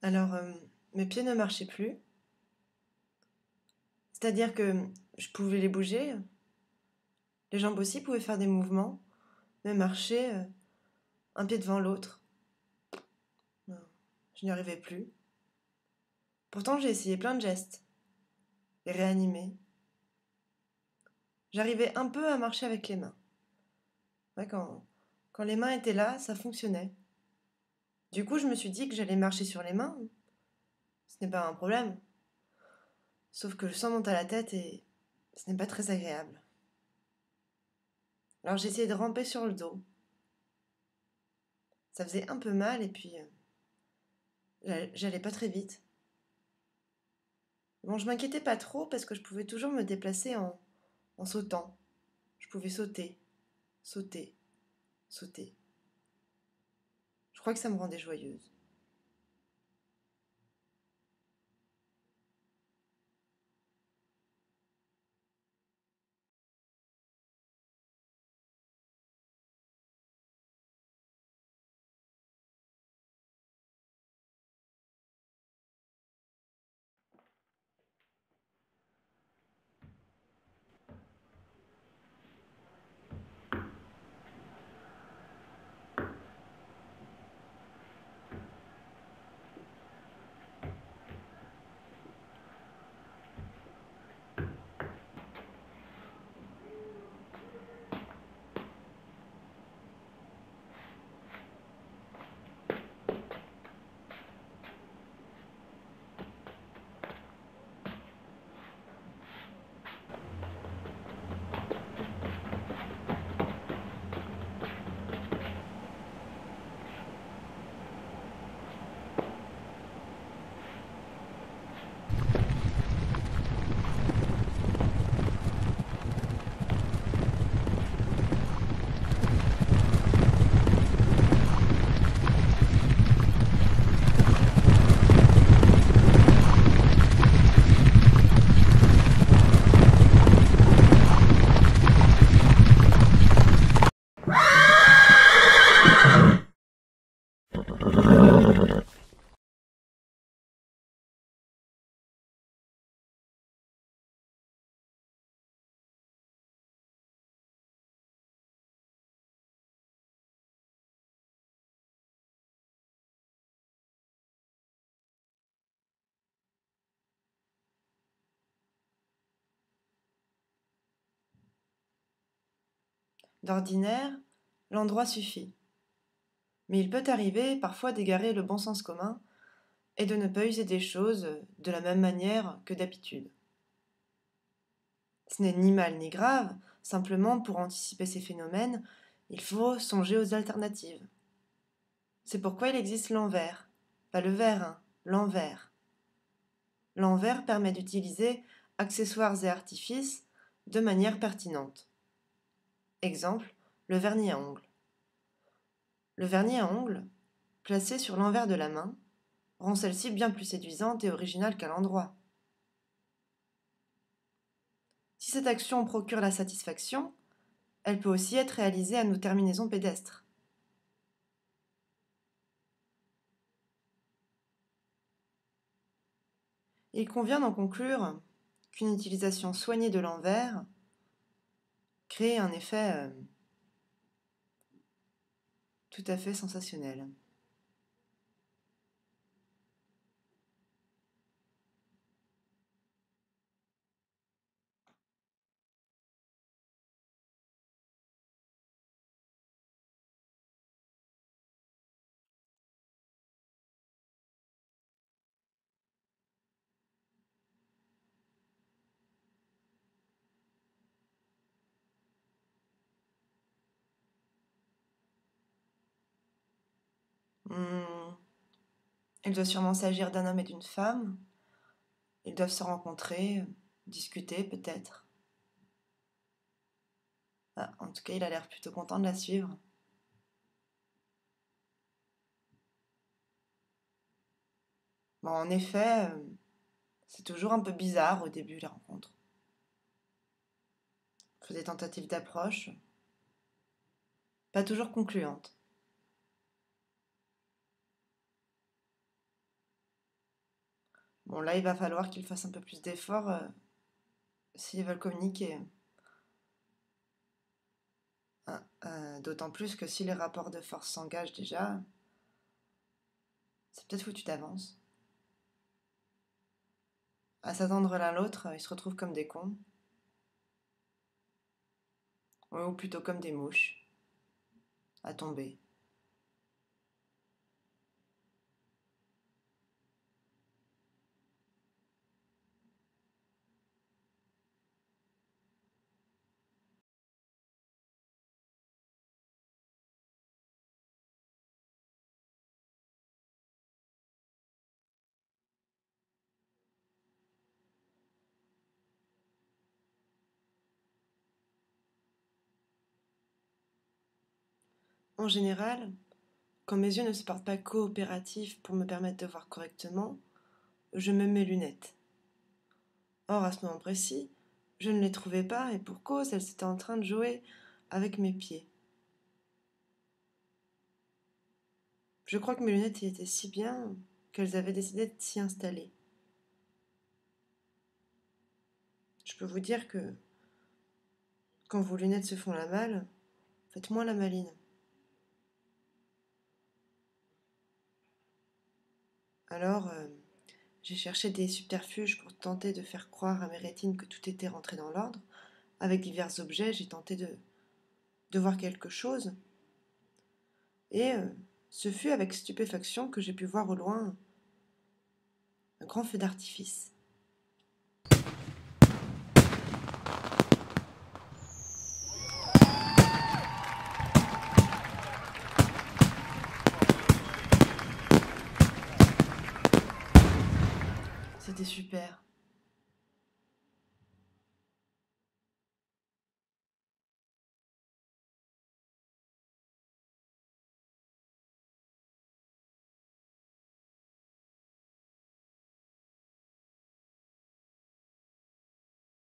Alors, mes pieds ne marchaient plus. C'est-à-dire que je pouvais les bouger, les jambes aussi pouvaient faire des mouvements, mais marcher, un pied devant l'autre, non, je n'y arrivais plus. Pourtant, j'ai essayé plein de gestes, les réanimer. J'arrivais un peu à marcher avec les mains. Ouais, quand les mains étaient là, ça fonctionnait. Du coup, je me suis dit que j'allais marcher sur les mains. Ce n'est pas un problème. Sauf que le sang monte à la tête et ce n'est pas très agréable. Alors j'ai essayé de ramper sur le dos. Ça faisait un peu mal et puis j'allais pas très vite. Bon, je m'inquiétais pas trop parce que je pouvais toujours me déplacer en sautant. Je pouvais sauter, sauter, sauter. Je crois que ça me rendait joyeuse. D'ordinaire, l'endroit suffit. Mais il peut arriver parfois d'égarer le bon sens commun et de ne pas user des choses de la même manière que d'habitude. Ce n'est ni mal ni grave, simplement pour anticiper ces phénomènes, il faut songer aux alternatives. C'est pourquoi il existe l'envers, pas le verre, hein, l'envers. L'envers permet d'utiliser accessoires et artifices de manière pertinente. Exemple, le vernis à ongles. Le vernis à ongles, placé sur l'envers de la main, rend celle-ci bien plus séduisante et originale qu'à l'endroit. Si cette action procure la satisfaction, elle peut aussi être réalisée à nos terminaisons pédestres. Il convient d'en conclure qu'une utilisation soignée de l'envers crée un effet tout à fait sensationnel. Il doit sûrement s'agir d'un homme et d'une femme. Ils doivent se rencontrer, discuter peut-être. Ah, en tout cas, il a l'air plutôt content de la suivre. Bon, en effet, c'est toujours un peu bizarre au début, les rencontres. Il faut des tentatives d'approche, pas toujours concluantes. Bon, là, il va falloir qu'ils fassent un peu plus d'efforts s'ils veulent communiquer. Hein, d'autant plus que si les rapports de force s'engagent déjà, c'est peut-être foutu d'avance. À s'attendre l'un l'autre, ils se retrouvent comme des cons, ou plutôt comme des mouches, à tomber. En général, quand mes yeux ne se portent pas coopératifs pour me permettre de voir correctement, je me mets mes lunettes. Or, à ce moment précis, je ne les trouvais pas et pour cause, elles étaient en train de jouer avec mes pieds. Je crois que mes lunettes y étaient si bien qu'elles avaient décidé de s'y installer. Je peux vous dire que quand vos lunettes se font la malle, faites moins la maline. Alors, j'ai cherché des subterfuges pour tenter de faire croire à mes rétines que tout était rentré dans l'ordre. Avec divers objets, j'ai tenté de voir quelque chose. Et ce fut avec stupéfaction que j'ai pu voir au loin un grand feu d'artifice. C'était super.